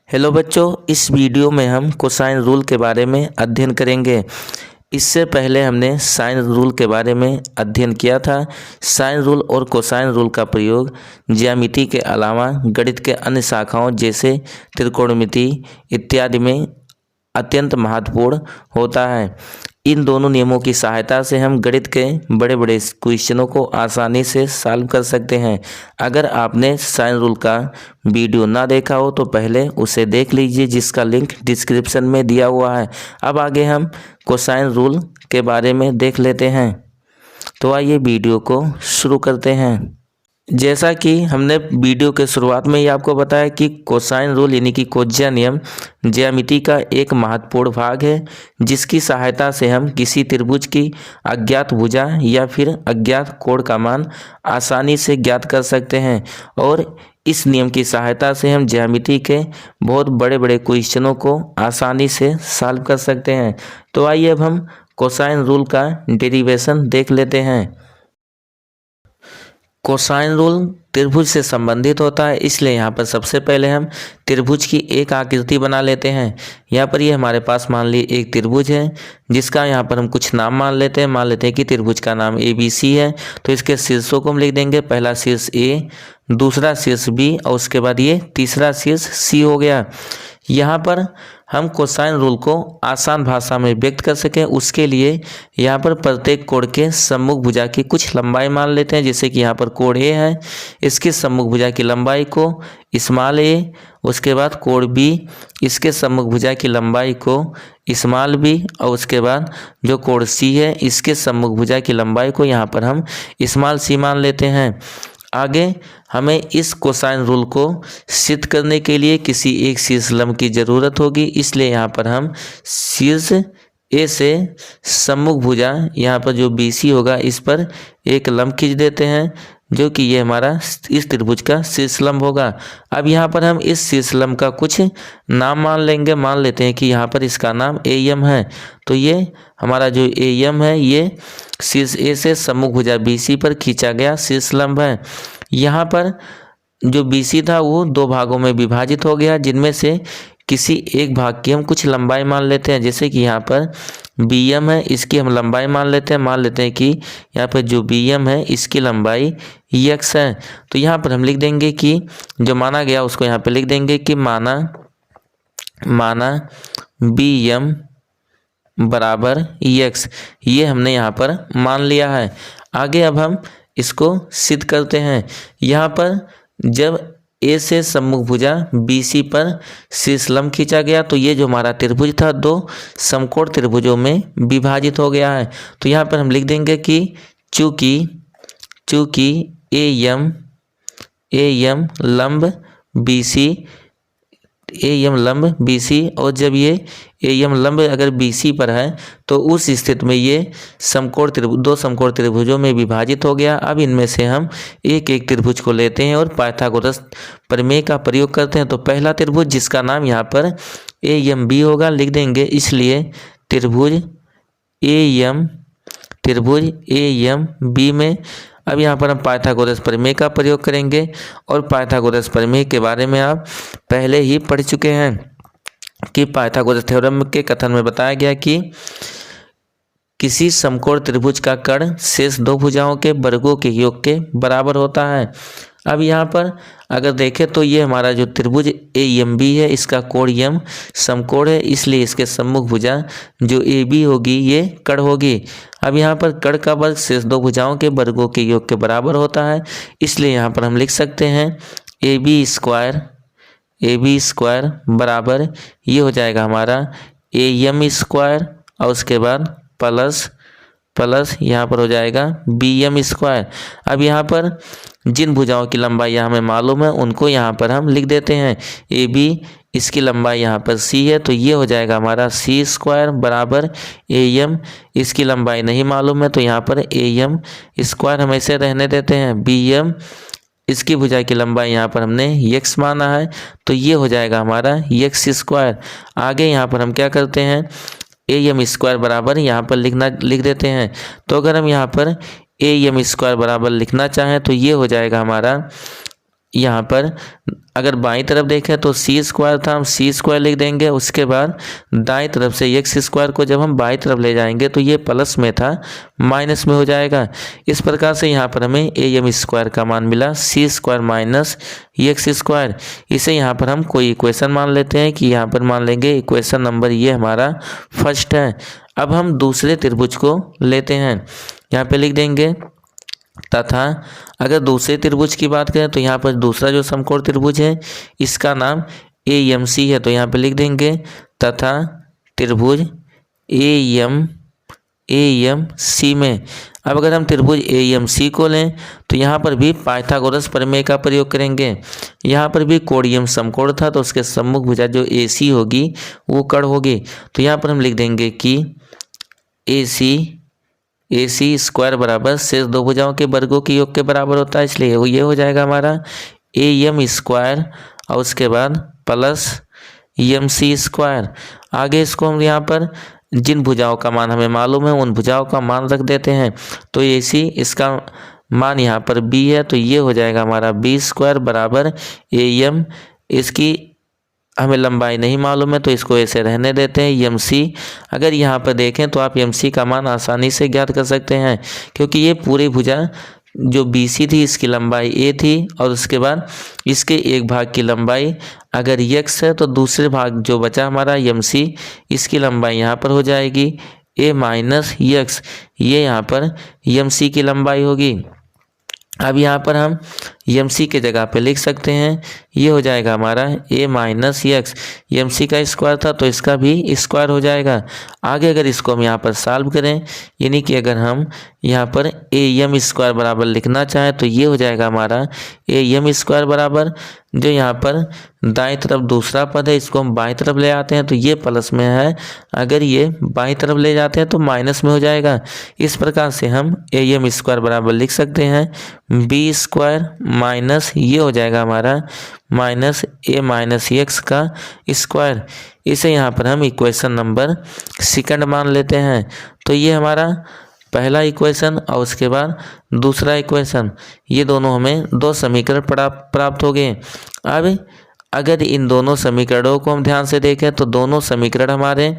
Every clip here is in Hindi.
हेलो बच्चों, इस वीडियो में हम कोसाइन रूल के बारे में अध्ययन करेंगे। इससे पहले हमने साइन रूल के बारे में अध्ययन किया था। साइन रूल और कोसाइन रूल का प्रयोग ज्यामिति के अलावा गणित के अन्य शाखाओं जैसे त्रिकोणमिति इत्यादि में अत्यंत महत्वपूर्ण होता है। इन दोनों नियमों की सहायता से हम गणित के बड़े बड़े क्वेश्चनों को आसानी से सॉल्व कर सकते हैं। अगर आपने साइन रूल का वीडियो ना देखा हो तो पहले उसे देख लीजिए, जिसका लिंक डिस्क्रिप्शन में दिया हुआ है। अब आगे हम कोसाइन रूल के बारे में देख लेते हैं। तो आइए वीडियो को शुरू करते हैं। जैसा कि हमने वीडियो के शुरुआत में ही आपको बताया कि कोसाइन रूल यानी कि कोज्या नियम ज्यामिति का एक महत्वपूर्ण भाग है, जिसकी सहायता से हम किसी त्रिभुज की अज्ञात भुजा या फिर अज्ञात कोण का मान आसानी से ज्ञात कर सकते हैं। और इस नियम की सहायता से हम ज्यामिति के बहुत बड़े बड़े क्वेश्चनों को आसानी से सॉल्व कर सकते हैं। तो आइए अब हम कोसाइन रूल का डेरिवेशन देख लेते हैं। कोसाइन रूल त्रिभुज से संबंधित होता है, इसलिए यहाँ पर सबसे पहले हम त्रिभुज की एक आकृति बना लेते हैं। यहाँ पर ये हमारे पास मान ली एक त्रिभुज है, जिसका यहाँ पर हम कुछ नाम मान लेते हैं कि त्रिभुज का नाम ABC है। तो इसके शीर्षों को हम लिख देंगे, पहला शीर्ष A, दूसरा शीर्ष B और उसके बाद ये तीसरा शीर्ष C हो गया। यहाँ पर हम कोसाइन रूल को आसान भाषा में व्यक्त कर सकें, उसके लिए यहाँ पर प्रत्येक कोण के सम्मुख भुजा की कुछ लंबाई मान लेते हैं। जैसे कि यहाँ पर कोण A है, इसके सम्मुख भुजा की लंबाई को स्मॉल a, उसके बाद कोण B, इसके सम्मुख भुजा की लंबाई को स्मॉल b और उसके बाद जो कोण C है, इसके सम्मुख भुजा की लंबाई को यहाँ पर हम स्मॉल c मान लेते हैं। आगे हमें इस कोसाइन रूल को सिद्ध करने के लिए किसी एक शीर्ष लंब की ज़रूरत होगी, इसलिए यहाँ पर हम शीर्ष A से सम्मुख भुजा यहाँ पर जो BC होगा, इस पर एक लंब खींच देते हैं, जो कि ये हमारा इस त्रिभुज का शीर्ष लंब होगा। अब यहाँ पर हम इस शीर्ष लंब का कुछ नाम मान लेंगे। मान लेते हैं कि यहाँ पर इसका नाम AM है। तो ये हमारा जो AM है, ये शीर्ष A से सम्मुख भुजा BC पर खींचा गया शीर्ष लंब है। यहाँ पर जो BC था वो दो भागों में विभाजित हो गया, जिनमें से किसी एक भाग की हम कुछ लंबाई मान लेते हैं। जैसे कि यहाँ पर BM है, इसकी हम लंबाई मान लेते हैं कि यहाँ पर जो BM है, इसकी लंबाई x है। तो यहाँ पर हम लिख देंगे कि जो माना गया उसको यहाँ पे लिख देंगे कि माना BM बराबर x। ये हमने यहाँ पर मान लिया है। आगे अब हम इसको सिद्ध करते हैं। यहाँ पर जब A से सम्मुख भुजा BC पर शीर्ष लंब खींचा गया, तो ये जो हमारा त्रिभुज था दो समकोण त्रिभुजों में विभाजित हो गया है। तो यहाँ पर हम लिख देंगे कि चूँकि AM लंब BC और जब ये AM लंब अगर BC पर है तो उस स्थिति में ये दो समकोण त्रिभुजों में विभाजित हो गया। अब इनमें से हम एक एक त्रिभुज को लेते हैं और पाइथागोरस प्रमेय का प्रयोग करते हैं। तो पहला त्रिभुज, जिसका नाम यहाँ पर AMB होगा, लिख देंगे, इसलिए त्रिभुज AMB में अब यहाँ पर हम पाइथागोरस प्रमेय का प्रयोग करेंगे। और पाइथागोरस प्रमेय के बारे में आप पहले ही पढ़ चुके हैं कि पाइथागोरस थ्योरम के कथन में बताया गया कि किसी समकोण त्रिभुज का कर्ण शेष दो भुजाओं के वर्गों के योग के बराबर होता है। अब यहाँ पर अगर देखें तो ये हमारा जो त्रिभुज AMB है, इसका कोण M समकोण है, इसलिए इसके सम्मुख भुजा जो AB होगी ये कर्ण होगी। अब यहाँ पर कर्ण का वर्ग शेष दो भुजाओं के वर्गों के योग के बराबर होता है, इसलिए यहाँ पर हम लिख सकते हैं AB स्क्वायर बराबर ये हो जाएगा हमारा AM स्क्वायर और उसके बाद प्लस यहाँ पर हो जाएगा BM स्क्वायर। अब यहाँ पर जिन भुजाओं की लंबाई हमें मालूम है उनको यहाँ पर हम लिख देते हैं। AB, इसकी लंबाई यहाँ पर C है, तो ये हो जाएगा हमारा C स्क्वायर बराबर AM, इसकी लंबाई नहीं मालूम है तो यहाँ पर AM स्क्वायर हम ऐसे रहने देते हैं। BM, इसकी भुजा की लंबाई यहाँ पर हमने x माना है, तो ये हो जाएगा हमारा x स्क्वायर। आगे यहाँ पर हम क्या करते हैं, AM स्क्वायर बराबर यहाँ पर लिख देते हैं। तो अगर हम यहाँ पर AM स्क्वायर बराबर लिखना चाहें तो ये हो जाएगा हमारा यहाँ पर अगर बाईं तरफ देखें तो सी स्क्वायर था, हम सी स्क्वायर लिख देंगे। उसके बाद दाईं तरफ से एक्स स्क्वायर को जब हम बाईं तरफ ले जाएंगे तो ये प्लस में था, माइनस में हो जाएगा। इस प्रकार से यहाँ पर हमें ए एम स्क्वायर का मान मिला सी स्क्वायर माइनस एक्स स्क्वायर। इसे यहाँ पर हम कोई इक्वेशन मान लेते हैं कि यहाँ पर मान लेंगे इक्वेशन नंबर ये हमारा फर्स्ट है। अब हम दूसरे त्रिभुज को लेते हैं, यहाँ पे लिख देंगे तथा अगर दूसरे त्रिभुज की बात करें तो यहाँ पर दूसरा जो समकोण त्रिभुज है इसका नाम AMC है, तो यहाँ पे लिख देंगे तथा त्रिभुज AMC में। अब अगर हम त्रिभुज AMC को लें तो यहाँ पर भी पाइथागोरस प्रमेय का प्रयोग करेंगे। यहाँ पर भी कोणीय समकोण था तो उसके सम्मुख भुजा जो AC होगी वो कर्ण होगी। तो यहाँ पर हम लिख देंगे कि AC स्क्वायर बराबर शेष दो भुजाओं के वर्गों के योग के बराबर होता है, इसलिए वो ये हो जाएगा हमारा AM स्क्वायर और उसके बाद प्लस MC स्क्वायर। आगे इसको हम यहाँ पर जिन भुजाओं का मान हमें मालूम है उन भुजाओं का मान रख देते हैं। तो AC इसका मान यहाँ पर B है, तो ये हो जाएगा हमारा B स्क्वायर बराबर AM। इसकी हमें लंबाई नहीं मालूम है तो इसको ऐसे रहने देते हैं MC। अगर यहाँ पर देखें तो आप MC का मान आसानी से ज्ञात कर सकते हैं, क्योंकि ये पूरी भुजा जो BC थी इसकी लंबाई A थी और उसके बाद इसके एक भाग की लंबाई अगर x है तो दूसरे भाग जो बचा हमारा MC इसकी लंबाई यहाँ पर हो जाएगी A माइनस x, ये यहाँ पर MC की लंबाई होगी। अब यहाँ पर हम MC के जगह पे लिख सकते हैं, ये हो जाएगा हमारा A माइनस एक्स। MC का स्क्वायर था तो इसका भी स्क्वायर हो जाएगा। आगे अगर इसको हम यहाँ पर सॉल्व करें, यानी कि अगर हम यहाँ पर AM स्क्वायर बराबर लिखना चाहें तो ये हो जाएगा हमारा AM स्क्वायर बराबर जो यहाँ पर दाएं तरफ दूसरा पद है इसको हम बाएं तरफ ले आते हैं तो ये प्लस में है, अगर ये बाएं तरफ ले जाते हैं तो माइनस में हो जाएगा। इस प्रकार से हम AM स्क्वायर बराबर लिख सकते हैं B स्क्वायर माइनस ये हो जाएगा हमारा माइनस A माइनस एक्स का स्क्वायर। इसे यहाँ पर हम इक्वेशन नंबर सेकंड मान लेते हैं। तो ये हमारा पहला इक्वेशन और उसके बाद दूसरा इक्वेशन, ये दोनों हमें दो समीकरण प्राप्त हो गए। अब अगर इन दोनों समीकरणों को हम ध्यान से देखें तो दोनों समीकरण हमारे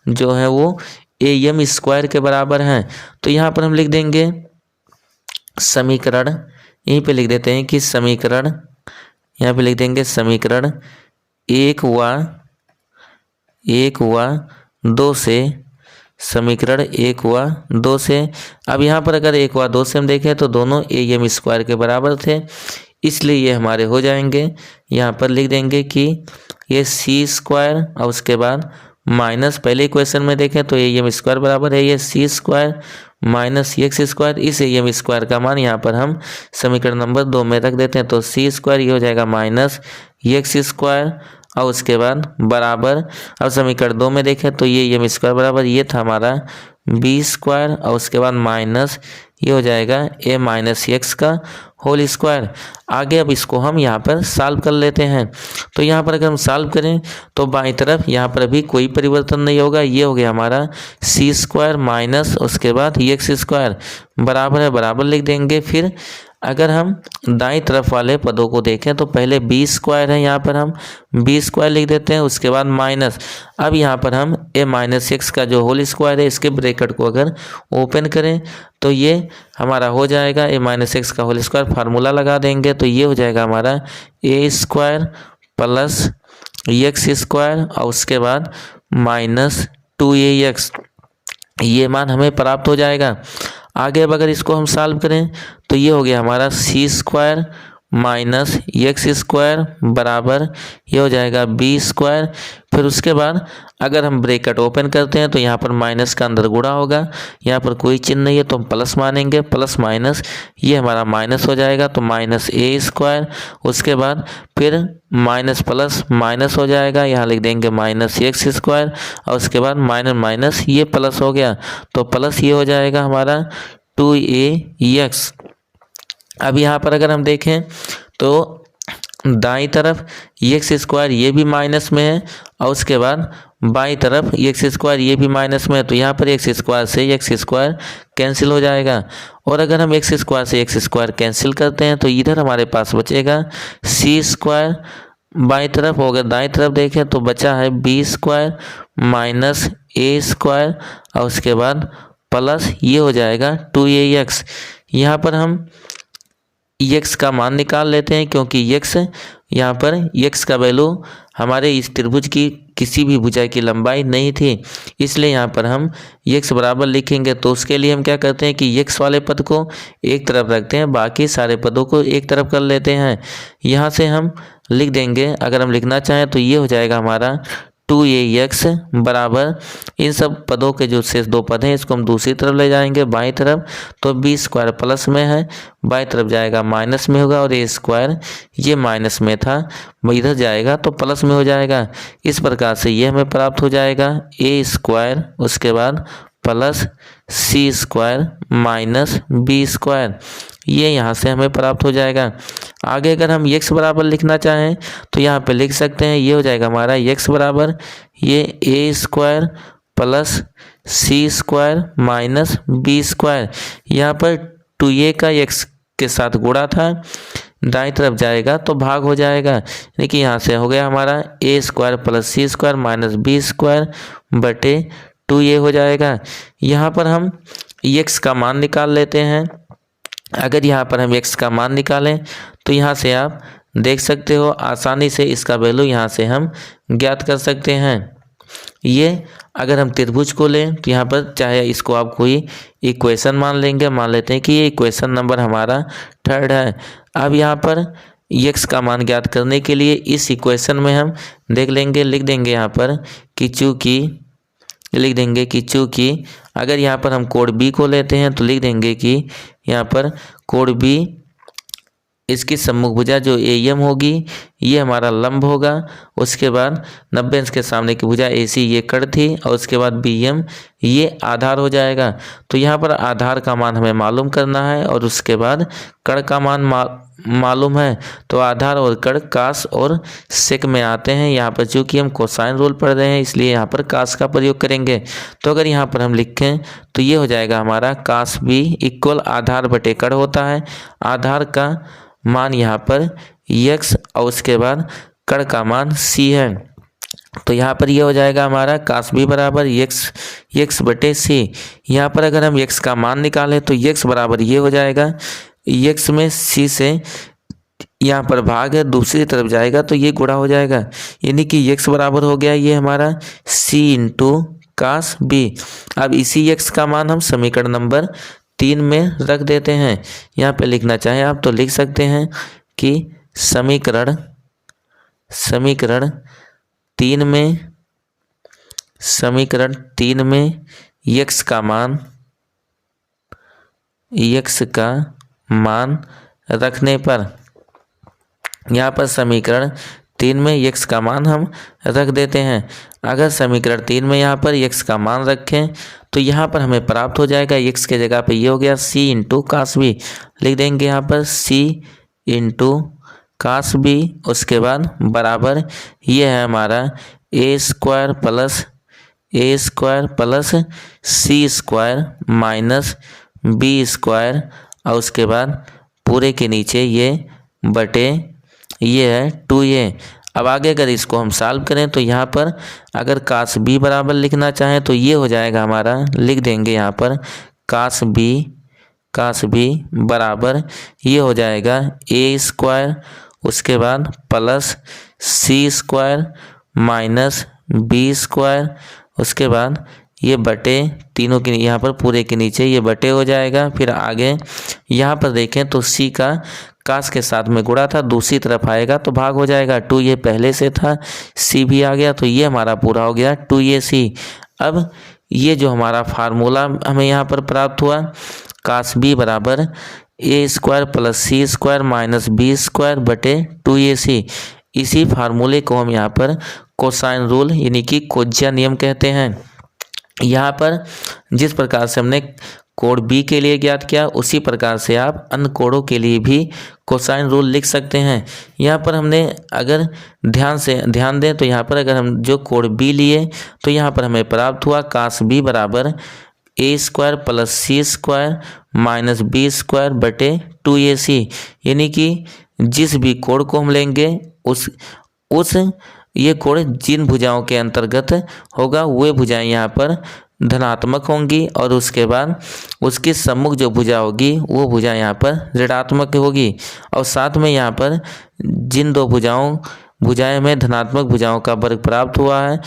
जो है वो AM स्क्वायर के बराबर हैं। तो यहाँ पर हम लिख देंगे समीकरण, यहीं पे लिख देते हैं कि समीकरण, यहाँ पे लिख देंगे समीकरण एक व दो से, समीकरण एक व दो से। अब यहाँ पर अगर एक व दो से हम देखें तो दोनों AM स्क्वायर के बराबर थे, इसलिए ये हमारे हो जाएंगे। यहाँ पर लिख देंगे कि ये C स्क्वायर और उसके बाद माइनस पहले इक्वेशन में देखें तो AM स्क्वायर बराबर है ये C square minus x square. इस AM स्क्वायर का मान यहाँ पर हम समीकरण नंबर 2 में रख देते हैं तो C स्क्वायर ये हो जाएगा माइनस एक्स स्क्वायर और उसके बाद बराबर, अब समीकरण 2 में देखें तो ये AM स्क्वायर बराबर ये था हमारा B स्क्वायर और उसके बाद माइनस ये हो जाएगा A माइनस एक्स का होल स्क्वायर। आगे अब इसको हम यहाँ पर सॉल्व कर लेते हैं। तो यहाँ पर अगर हम सॉल्व करें तो बाईं तरफ यहाँ पर अभी कोई परिवर्तन नहीं होगा, ये हो गया हमारा C स्क्वायर माइनस उसके बाद एक्स स्क्वायर बराबर है, बराबर लिख देंगे। फिर अगर हम दाईं तरफ वाले पदों को देखें तो पहले B स्क्वायर है, यहाँ पर हम B स्क्वायर लिख देते हैं, उसके बाद माइनस, अब यहाँ पर हम A माइनस एक्स का जो होल स्क्वायर है इसके ब्रैकेट को अगर ओपन करें तो ये हमारा हो जाएगा A माइनस एक्स का होल स्क्वायर, फार्मूला लगा देंगे तो ये हो जाएगा हमारा A square plus x square और उसके बाद माइनस 2AX, ये मान हमें प्राप्त हो जाएगा। आगे अब अगर इसको हम सॉल्व करें तो ये हो गया हमारा C square minus x square बराबर ये हो जाएगा B स्क्वायर। फिर उसके बाद अगर हम ब्रैकेट ओपन करते हैं तो यहाँ पर माइनस का अंदर गुणा होगा, यहाँ पर कोई चिन्ह नहीं है तो हम प्लस मानेंगे, प्लस माइनस ये हमारा माइनस हो जाएगा तो माइनस A स्क्वायर, उसके बाद फिर माइनस प्लस माइनस हो जाएगा, यहाँ लिख देंगे माइनस एक्स स्क्वायर और उसके बाद माइनस माइनस ये प्लस हो गया तो प्लस ये हो जाएगा हमारा 2AX। अब यहाँ पर अगर हम देखें तो दाईं तरफ एक्स स्क्वायर ये भी माइनस में है और उसके बाद बाई तरफ एक्स स्क्वायर, ये भी माइनस में है तो यहाँ पर एक्स स्क्वायर से एक्स स्क्वायर कैंसिल हो जाएगा। और अगर हम एक्स स्क्वायर से एक्स स्क्वायर कैंसिल करते हैं तो इधर हमारे पास बचेगा सी स्क्वायर, बाई तरफ हो गया, दाएं तरफ देखें तो बचा है बी स्क्वायर माइनस ए स्क्वायर और उसके बाद प्लस ये हो जाएगा 2ax। यहाँ पर हम x का मान निकाल लेते हैं क्योंकि x यहाँ पर x का वैल्यू हमारे इस त्रिभुज की किसी भी भुजा की लंबाई नहीं थी, इसलिए यहाँ पर हम x बराबर लिखेंगे। तो उसके लिए हम क्या करते हैं कि x वाले पद को एक तरफ रखते हैं, बाकी सारे पदों को एक तरफ कर लेते हैं। यहाँ से हम लिख देंगे, अगर हम लिखना चाहें तो ये हो जाएगा हमारा 2ax बराबर इन सब पदों के जो शेष दो पद हैं इसको हम दूसरी तरफ ले जाएंगे बाईं तरफ, तो बी स्क्वायर प्लस में है, बाईं तरफ जाएगा माइनस में होगा और ए स्क्वायर ये माइनस में था इधर जाएगा तो प्लस में हो जाएगा। इस प्रकार से ये हमें प्राप्त हो जाएगा ए स्क्वायर उसके बाद प्लस सी स्क्वायर माइनस बी स्क्वायर, ये यहाँ से हमें प्राप्त हो जाएगा। आगे अगर हम x बराबर लिखना चाहें तो यहाँ पे लिख सकते हैं, ये हो जाएगा हमारा x बराबर ये ए स्क्वायर प्लस सी स्क्वायर माइनस बी स्क्वायर। यहाँ पर 2a का x के साथ गुणा था, दाईं तरफ जाएगा तो भाग हो जाएगा, यानी कि यहाँ से हो गया हमारा ए स्क्वायर प्लस सी स्क्वायर माइनस बी स्क्वायर बटे 2a हो जाएगा। यहाँ पर हम x का मान निकाल लेते हैं। अगर यहाँ पर हम x का मान निकालें तो यहाँ से आप देख सकते हो आसानी से इसका वैल्यू यहाँ से हम ज्ञात कर सकते हैं। ये अगर हम त्रिभुज को लें तो यहाँ पर चाहे इसको आप कोई इक्वेशन मान लेंगे, मान लेते हैं कि ये इक्वेशन नंबर हमारा 3rd है। अब यहाँ पर x का मान ज्ञात करने के लिए इस इक्वेशन में हम देख लेंगे, लिख देंगे यहाँ पर कि चूँकि अगर यहाँ पर हम कोण B को लेते हैं तो लिख देंगे कि यहाँ पर कोण B इसकी सम्मुख भुजा जो AM होगी ये हमारा लंब होगा, उसके बाद 90 अंश के सामने की भुजा AC ये कड़ थी और उसके बाद BM ये आधार हो जाएगा। तो यहाँ पर आधार का मान हमें मालूम करना है और उसके बाद कड़ का मान मालूम है, तो आधार और कड़ कास और सेक में आते हैं। यहाँ पर चूँकि हम कोसाइन रूल पढ़ रहे हैं इसलिए यहाँ पर कास का प्रयोग करेंगे। तो अगर यहाँ पर हम लिखें तो ये हो जाएगा हमारा कास B इक्वल आधार बटे कड़ होता है। आधार का मान यहाँ पर x और उसके बाद कड़ का मान c है, तो यहाँ पर ये हो जाएगा हमारा कास B बराबर x बटे c। यहाँ पर अगर हम x का मान निकालें तो x बराबर ये हो जाएगा, x में c से यहाँ पर भाग है दूसरी तरफ जाएगा तो ये गुणा हो जाएगा, यानी कि x बराबर हो गया ये हमारा c इंटू कास B। अब इसी x का मान हम समीकरण नंबर 3 में रख देते हैं। यहाँ पे लिखना चाहें आप तो लिख सकते हैं कि समीकरण 3 में x का मान रखने पर, यहाँ पर समीकरण 3 में x का मान हम रख देते हैं। अगर समीकरण 3 में यहाँ पर x का मान रखें तो यहाँ पर हमें प्राप्त हो जाएगा x के जगह पे ये हो गया c इंटू कास B, लिख देंगे यहाँ पर c इंटू कास B, उसके बाद बराबर ये है हमारा a square plus c square minus b square और उसके बाद पूरे के नीचे ये बटे ये है 2a। अब आगे अगर इसको हम सॉल्व करें तो यहाँ पर अगर कास B बराबर लिखना चाहें तो ये हो जाएगा हमारा, लिख देंगे यहाँ पर कास B बराबर ये हो जाएगा a स्क्वायर उसके बाद plus c square minus b square, उसके बाद ये बटे तीनों के यहाँ पर पूरे के नीचे ये बटे हो जाएगा। फिर आगे यहाँ पर देखें तो c का कास के साथ में गुणा था, दूसरी तरफ आएगा तो भाग हो जाएगा, 2 ये पहले से था, c भी आ गया तो ये हमारा पूरा हो गया 2ac। अब ये जो हमारा फार्मूला हमें यहाँ पर प्राप्त हुआ कास B बराबर a square plus c square minus b square बटे 2ac, इसी फार्मूले को हम यहाँ पर कोसाइन रूल यानी कि कोज्या नियम कहते हैं। यहाँ पर जिस प्रकार से हमने कोड बी के लिए ज्ञात किया, उसी प्रकार से आप अन्य कोडों के लिए भी कोसाइन रूल लिख सकते हैं। यहाँ पर हमने अगर ध्यान दें तो यहाँ पर अगर हम जो कोड बी लिए तो यहाँ पर हमें प्राप्त हुआ काश बी बराबर A square plus C square minus B square बटे 2ac, यानी कि जिस भी कोड को हम लेंगे उस ये कोड जिन भुजाओं के अंतर्गत होगा वे भुजाएं यहाँ पर धनात्मक होंगी और उसके बाद उसकी सम्मुख जो भुजा होगी वो भुजा यहाँ पर ऋणात्मक होगी। और साथ में यहाँ पर जिन दो भुजाएं में धनात्मक भुजाओं का वर्ग प्राप्त हुआ है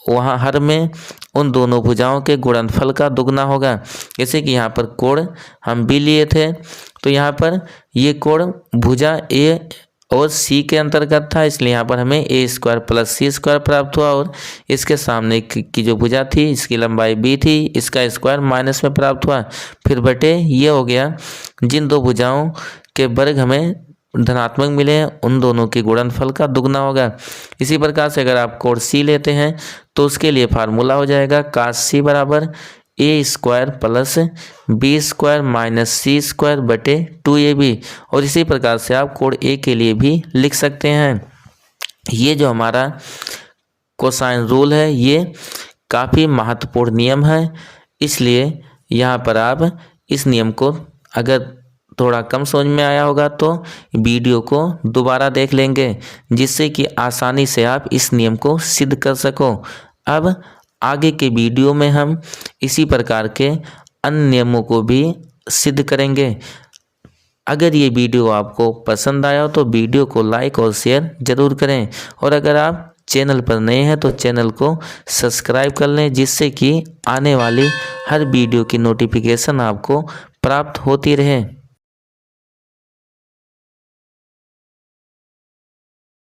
वहाँ हर में उन दोनों भुजाओं के गुणनफल का दुगना होगा। जैसे कि यहाँ पर कोण हम बी लिए थे तो यहाँ पर ये कोण भुजा ए और सी के अंतर्गत था, इसलिए यहाँ पर हमें ए स्क्वायर प्लस सी स्क्वायर प्राप्त हुआ और इसके सामने की जो भुजा थी इसकी लंबाई बी थी, इसका स्क्वायर माइनस में प्राप्त हुआ। फिर बटे ये हो गया जिन दो भुजाओं के वर्ग हमें धनात्मक मिले हैं उन दोनों के गुणनफल का दुगना होगा। इसी प्रकार से अगर आप कोण सी लेते हैं तो उसके लिए फार्मूला हो जाएगा काश सी बराबर A square plus B square minus C square बटे 2ab। और इसी प्रकार से आप कोण ए के लिए भी लिख सकते हैं। ये जो हमारा कोसाइन रूल है ये काफ़ी महत्वपूर्ण नियम है, इसलिए यहाँ पर आप इस नियम को अगर थोड़ा कम समझ में आया होगा तो वीडियो को दोबारा देख लेंगे, जिससे कि आसानी से आप इस नियम को सिद्ध कर सको। अब आगे के वीडियो में हम इसी प्रकार के अन्य नियमों को भी सिद्ध करेंगे। अगर ये वीडियो आपको पसंद आया हो तो वीडियो को लाइक और शेयर ज़रूर करें, और अगर आप चैनल पर नए हैं तो चैनल को सब्सक्राइब कर लें, जिससे कि आने वाली हर वीडियो की नोटिफिकेशन आपको प्राप्त होती रहे।